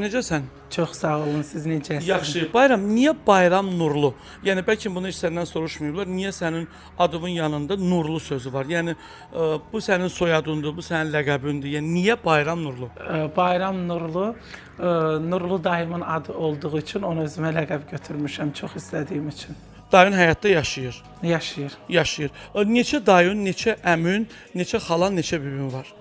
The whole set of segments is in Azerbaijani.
Necəsən? Çox sağ olun, siz necəsiniz? Yaxşı. Bayram, niyə Bayram Nurlu? Yəni bəlkə bunu heç səndən soruşmayıblar. Niyə sənin adının yanında Nurlu sözü var? Yəni bu sənin soyadındır, bu sənin ləqəbindir. Yəni niyə Bayram Nurlu? Bayram Nurlu, Nurlu dayımın adı olduğu üçün onu özümə ləqəb götürmüşəm, çox istədiyim üçün. Dayın həyatda yaşayır. Yaşayır. Yaşayır. Neçə dayın, neçə əmin, neçə xalan, neçə bibin var?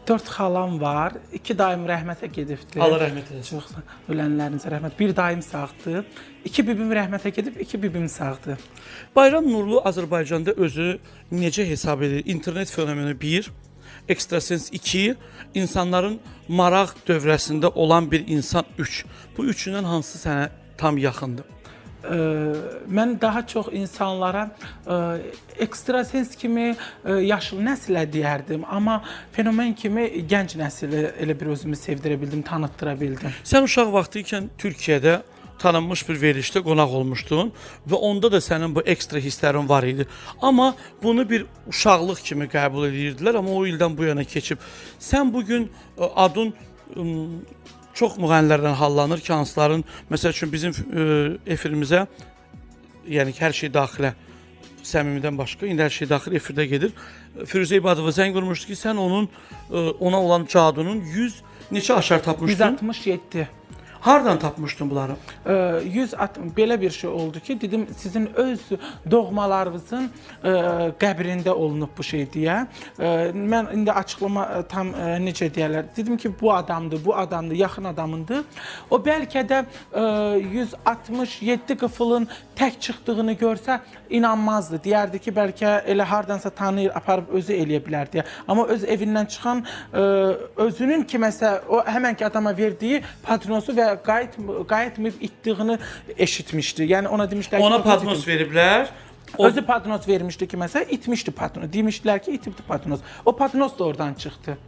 4 xalam var, 2 dayım rəhmətə gedibdir. Allah rəhmət eləsin. Çox ölənlərinizə rəhmət. 1 dayım sağdır, 2 bibim rəhmətə gedib, 2 bibim sağdır. Bayram Nurlu Azərbaycanda özü necə hesab edir? İnternet fenomeni 1, ekstrasens 2, insanların maraq dövrəsində olan bir insan 3. Bu üçündən hansı sənə tam yaxındır? Mən daha çox insanlara ekstrasens kimi yaşlı nəslə deyərdim, amma fenomen kimi gənc nəsli elə bir özümü sevdirə bildim, tanıtdıra bildim. Sən uşaq vaxtı ikən Türkiyədə tanınmış bir verilişdə qonaq olmuşdun və onda da sənin bu ekstra hisslərin var idi. Amma bunu bir uşaqlıq kimi qəbul edirdilər, amma o ildən bu yana keçib. Sən bugün adın çox müğənnilərdən hallanır ki, hansıların, məsəl üçün bizim efirimizə, yəni hər şey daxilə, səmimidən başqa, indi hər şey daxil efirdə gedir. Firuzə İbadova zəng vurmuşdu ki, sən ona olan cadunun 100 neçə aşar tapmışdın? 167. Hardan tapmışdın bunları? 160 belə bir şey oldu ki, dedim sizin öz doğmalarınızın qəbrində olunub bu şey deyə. Mən indi açıqlama tam necə deyirlər. Dedim ki, bu adamdır, yaxın adamındır. O bəlkə də 167 qıfılın tək çıxdığını görsə inanmazdı. Deyərdi ki, bəlkə elə hardansa tanıyır, aparıb özü eləyə bilər deyə. Amma öz evindən çıxan özünün kiməsə o həmənki adama verdiyi patronosu və qayıtmayıb itdiyini eşitmişdi. Yəni ona demişlər ki, ona patronos veriblər. Özü patronos vermişdi ki, məsələn, itmişdi patronos. Demişdilər ki, itibdi patronos. O patronos da oradan çıxdı.